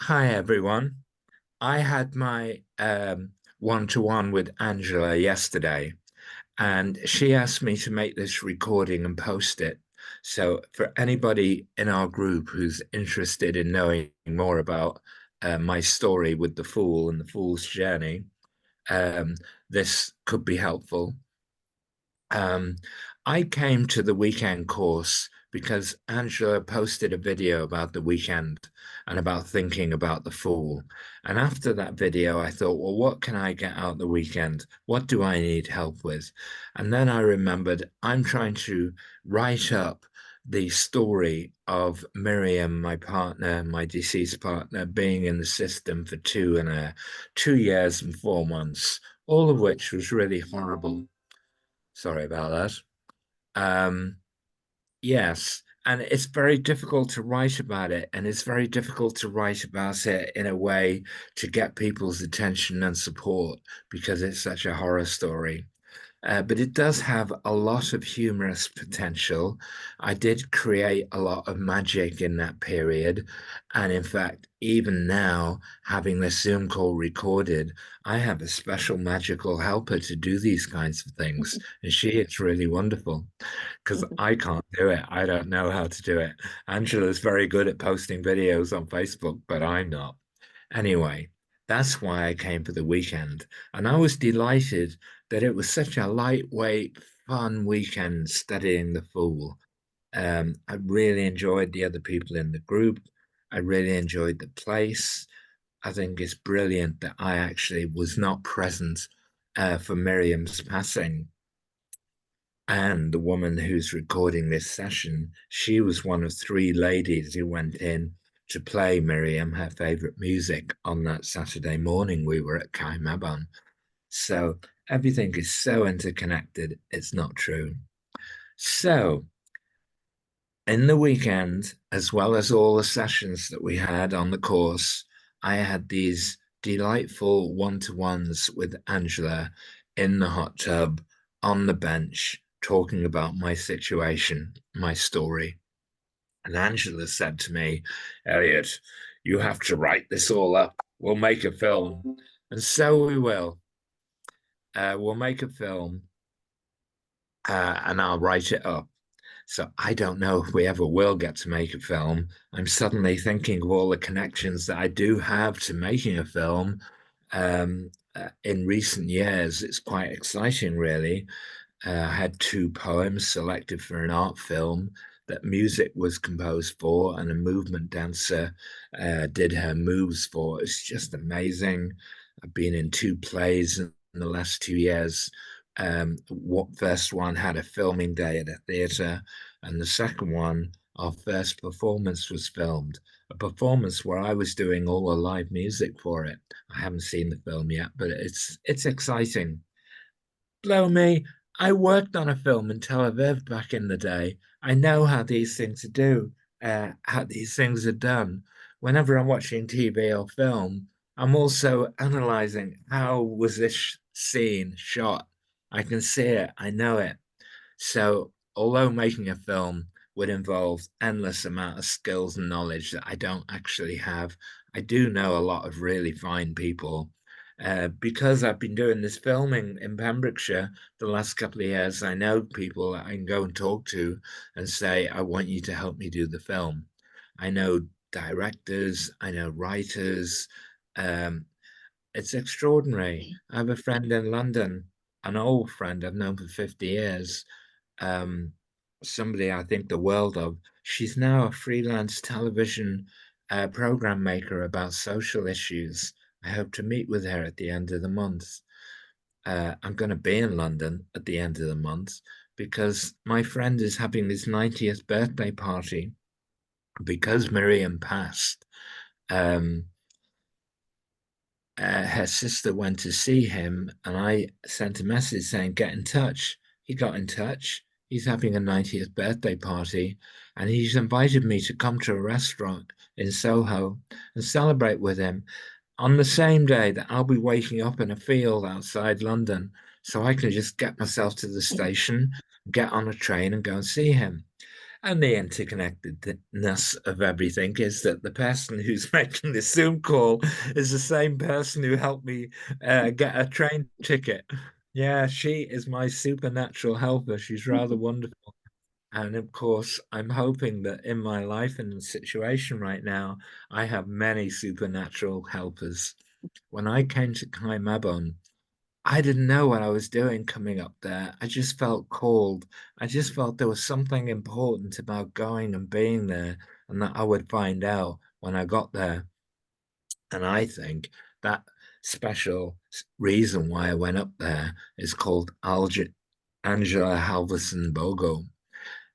Hi everyone. I had my one-to-one with Angela yesterday, and she asked me to make this recording and post it. So for anybody in our group who's interested in knowing more about my story with the Fool and the Fool's journey, um, this could be helpful. Um, I came to the weekend course because Angela posted a video about the weekend and about thinking about the fool. And after that video, I thought, well, what can I get out the weekend? What do I need help with? And then I remembered I'm trying to write up the story of Miriam, my partner, my deceased partner, being in the system for 2 years and 4 months, all of which was really horrible. Sorry about that. Yes, and it's very difficult to write about it, and it's very difficult to write about it in a way to get people's attention and support because it's such a horror story. But it does have a lot of humorous potential. I did create a lot of magic in that period. And in fact, even now, having this Zoom call recorded, I have a special magical helper to do these kinds of things. And she is really wonderful because I can't do it. I don't know how to do it. Angela's very good at posting videos on Facebook, but I'm not. Anyway, that's why I came for the weekend. And I was delighted that it was such a lightweight, fun weekend studying the Fool. I really enjoyed the other people in the group. I really enjoyed the place. I think it's brilliant that I actually was not present for Miriam's passing. And the woman who's recording this session, she was one of three ladies who went in to play Miriam her favorite music on that Saturday morning we were at Kaimabon. So everything is so interconnected, it's not true. So in the weekend, as well as all the sessions that we had on the course, I had these delightful one-to-ones with Angela in the hot tub on the bench talking about my situation, my story. And Angela said to me, Elliot, you have to write this all up. We'll make a film. And so we will. We'll make a film and I'll write it up. So I don't know if we ever will get to make a film. I'm suddenly thinking of all the connections that I do have to making a film. In recent years, it's quite exciting, really. I had two poems selected for an art film that music was composed for, and a movement dancer did her moves for. It's just amazing. I've been in two plays in the last 2 years. What first one had a filming day at a theatre, and the second one, our first performance was filmed. A performance where I was doing all the live music for it. I haven't seen the film yet, but it's exciting. Blow me. I worked on a film in Tel Aviv back in the day. I know how these things are how these things are done. Whenever I'm watching TV or film, I'm also analyzing how was this scene shot. I can see it. I know it. So, although making a film would involve endless amount of skills and knowledge that I don't actually have, I do know a lot of really fine people. Because I've been doing this filming in Pembrokeshire the last couple of years, I know people that I can go and talk to and say, I want you to help me do the film. I know directors, I know writers. Um, it's extraordinary. I have a friend in London, an old friend I've known for 50 years, um, somebody I think the world of. She's now a freelance television program maker about social issues. I hope to meet with her at the end of the month. I'm going to be in London at the end of the month because my friend is having his 90th birthday party because Miriam passed. Um, her sister went to see him, and I sent a message saying, Get in touch. He got in touch. He's having a 90th birthday party, and he's invited me to come to a restaurant in Soho and celebrate with him on the same day that I'll be waking up in a field outside London. So I can just get myself to the station, get on a train, and go and see him. And the interconnectedness of everything is that the person who's making the Zoom call is the same person who helped me get a train ticket. Yeah, she is my supernatural helper. She's rather wonderful. And of course, I'm hoping that in my life and situation right now, I have many supernatural helpers. When I came to Kaimabon, I didn't know what I was doing coming up there. I just felt called. I just felt there was something important about going and being there, and that I would find out when I got there. And I think that special reason why I went up there is called Angela Halverson Bogo.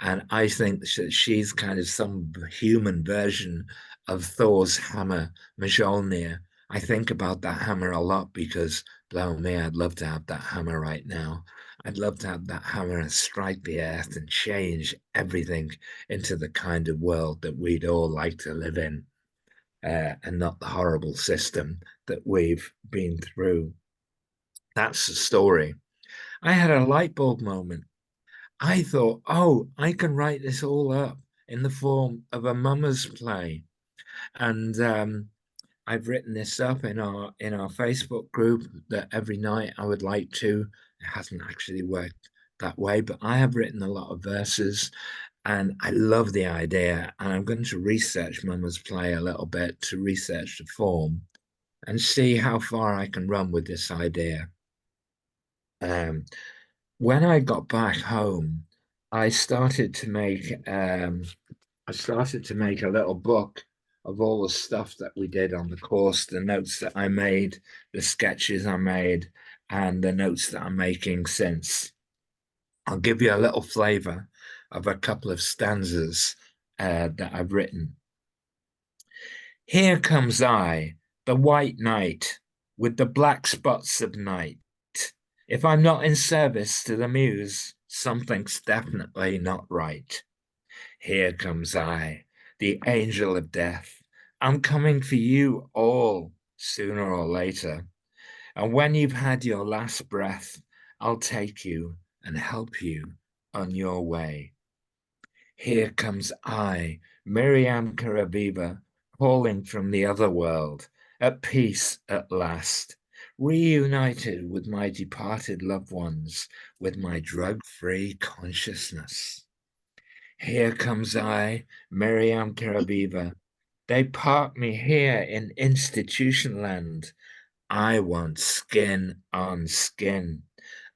And I think that she's kind of some human version of Thor's hammer, Mjolnir. I think about that hammer a lot because, blow me, I'd love to have that hammer right now. I'd love to have that hammer and strike the earth and change everything into the kind of world that we'd all like to live in, and not the horrible system that we've been through. That's the story. I had a light bulb moment. I thought, oh, I can write this all up in the form of a mama's play. And I've written this up in our Facebook group that every night I would like to. It hasn't actually worked that way, but I have written a lot of verses and I love the idea. And I'm going to research mama's play a little bit to research the form and see how far I can run with this idea. Um, when I got back home, I started to make I started to make a little book of all the stuff that we did on the course, the notes that I made, the sketches I made, and the notes that I'm making since. I'll give you a little flavor of a couple of stanzas that I've written. Here comes I, the white knight, with the black spots of night. If I'm not in service to the muse, something's definitely not right. Here comes I, the angel of death. I'm coming for you all, sooner or later. And when you've had your last breath, I'll take you and help you on your way. Here comes I, Miriam Karaviva, calling from the other world, at peace at last, reunited with my departed loved ones, with my drug-free consciousness. Here comes I, Miriam Karaviva. They park me here in institution land. I want skin on skin.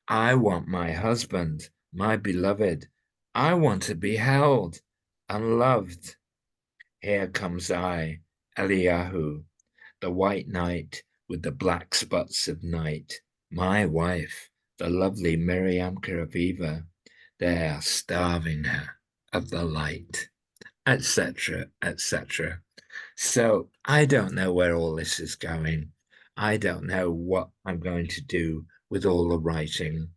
I want my husband, my beloved. I want to be held and loved. Here comes I, Eliyahu, the white knight with the black spots of night. My wife, the lovely Miriam Karaviva. They are starving her of the light, etc., etc. So I don't know where all this is going. I don't know what I'm going to do with all the writing.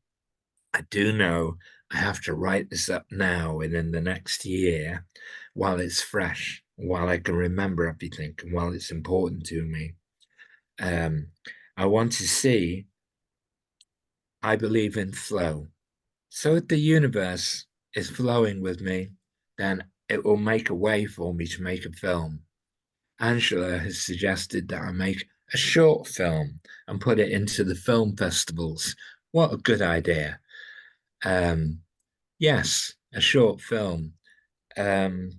I do know I have to write this up now within the next year while it's fresh, while I can remember everything, and while it's important to me. Um, I want to see, I believe in flow. So if the universe is flowing with me, then it will make a way for me to make a film. Angela has suggested that I make a short film and put it into the film festivals. What a good idea. Um, yes, a short film. Um,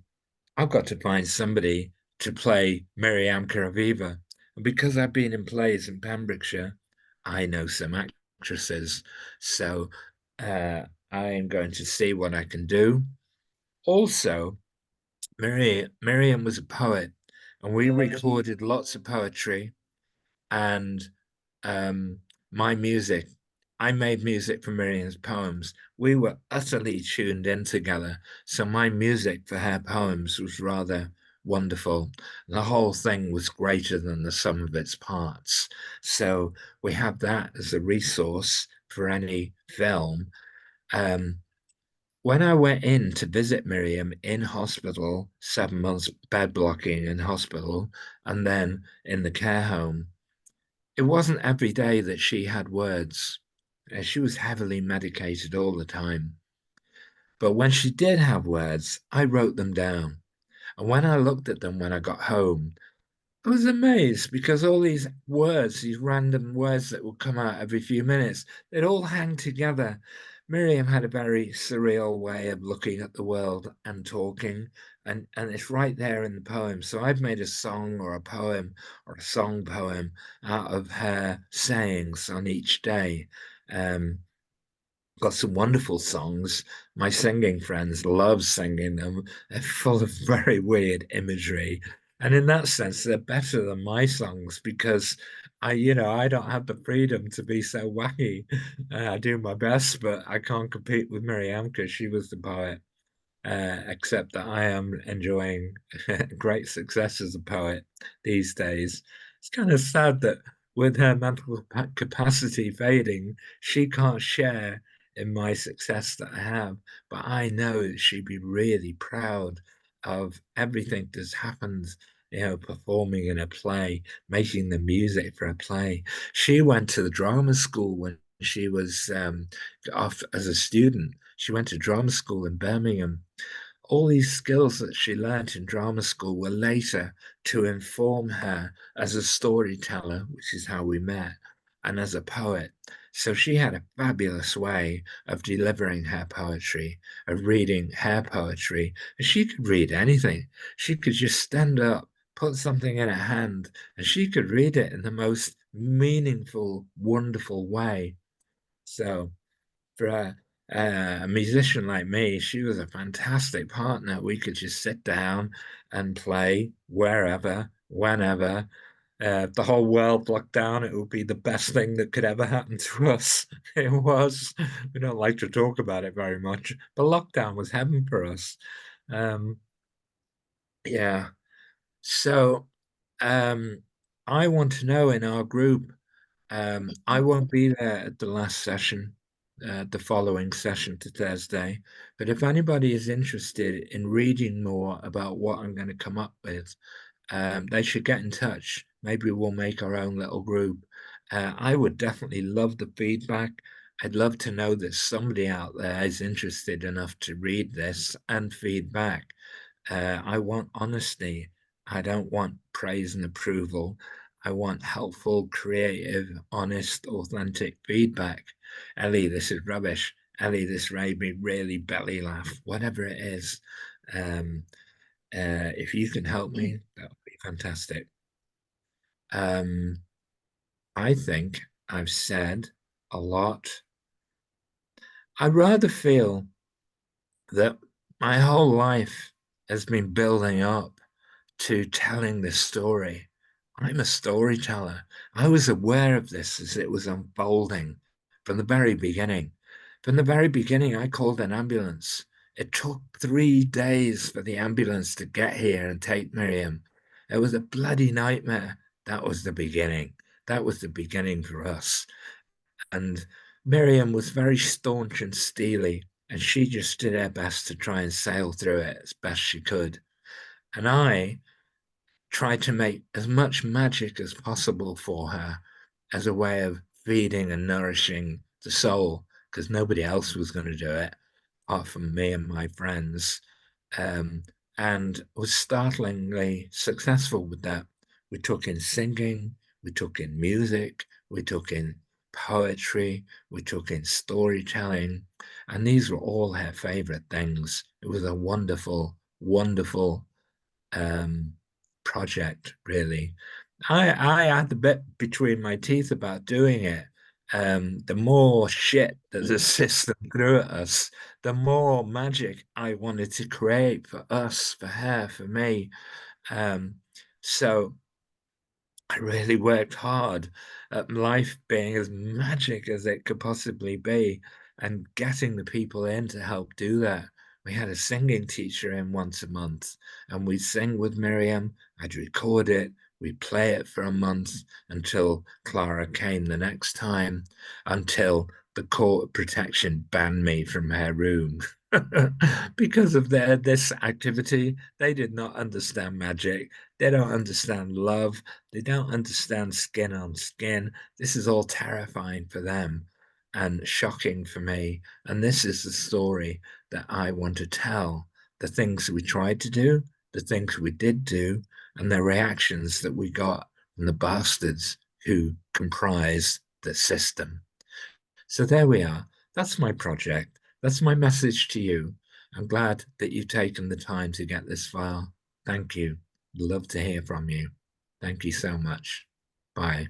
I've got to find somebody to play Miriam Karaviva. And because I've been in plays in Pembrokeshire, I know some actresses. So I am going to see what I can do. Also, Miriam was a poet, and we recorded lots of poetry and um, my music. I made music for Miriam's poems. We were utterly tuned in together. So my music for her poems was rather wonderful. The whole thing was greater than the sum of its parts. So we have that as a resource for any film. Um, when I went in to visit Miriam in hospital, 7 months bed blocking in hospital, and then in the care home, it wasn't every day that she had words. She was heavily medicated all the time. But when she did have words, I wrote them down. And when I looked at them when I got home, I was amazed because all these words, these random words that would come out every few minutes, they'd all hang together. Miriam had a very surreal way of looking at the world and talking, and it's right there in the poem. So I've made a song or a poem or a song poem out of her sayings on each day. Um, got some wonderful songs. My singing friends love singing them. They're full of very weird imagery. And in that sense, they're better than my songs because I don't have the freedom to be so wacky. I do my best, but I can't compete with Miriam because she was the poet. Except that I am enjoying great success as a poet these days. It's kind of sad that with her mental capacity fading, she can't share in my success that I have. But I know that she'd be really proud of everything that's happened, performing in a play, making the music for a play. She went to the drama school when she was off as a student. She went to drama school in Birmingham. All these skills that she learnt in drama school were later to inform her as a storyteller, which is how we met, and as a poet. So she had a fabulous way of delivering her poetry, of reading her poetry. And she could read anything. She could just stand up, put something in her hand, and she could read it in the most meaningful, wonderful way. So for a musician like me, she was a fantastic partner. We could just sit down and play wherever, whenever. If the whole world locked down, it would be the best thing that could ever happen to us. It was. We don't like to talk about it very much, but lockdown was heaven for us. Um, yeah. So, um, I want to know in our group. I won't be there at the last session, the following session to Thursday. But if anybody is interested in reading more about what I'm going to come up with, they should get in touch. Maybe we'll make our own little group. I would definitely love the feedback. I'd love to know that somebody out there is interested enough to read this and feedback. I want honesty. I don't want praise and approval. I want helpful, creative, honest, authentic feedback. Ellie, this is rubbish. Ellie, this made me really belly laugh. Whatever it is, um, if you can help me, that would be fantastic. Um, I think I've said a lot. I rather feel that my whole life has been building up to telling this story. I'm a storyteller. I was aware of this as it was unfolding from the very beginning. From the very beginning, I called an ambulance. It took 3 days for the ambulance to get here and take Miriam. It was a bloody nightmare. That was the beginning. That was the beginning for us. And Miriam was very staunch and steely, and she just did her best to try and sail through it as best she could. And I tried to make as much magic as possible for her as a way of feeding and nourishing the soul, because nobody else was going to do it apart from me and my friends. Um, and was startlingly successful with that. We took in singing, we took in music, we took in poetry, we took in storytelling, and these were all her favorite things. It was a wonderful, wonderful um, project, really. I had the bit between my teeth about doing it. The more shit that the system threw at us, the more magic I wanted to create for us, for her, for me. Um, so I really worked hard at life being as magic as it could possibly be and getting the people in to help do that. We had a singing teacher in once a month and we'd sing with Miriam. I'd record it. We'd play it for a month until Clara came the next time, until the court of protection banned me from her room. Because of this activity, they did not understand magic. They don't understand love. They don't understand skin on skin. This is all terrifying for them and shocking for me. And this is the story that I want to tell, the things that we tried to do, the things we did do, and the reactions that we got from the bastards who comprise the system. So there we are. That's my project. That's my message to you. I'm glad that you've taken the time to get this far. Thank you. Love to hear from you. Thank you so much. Bye.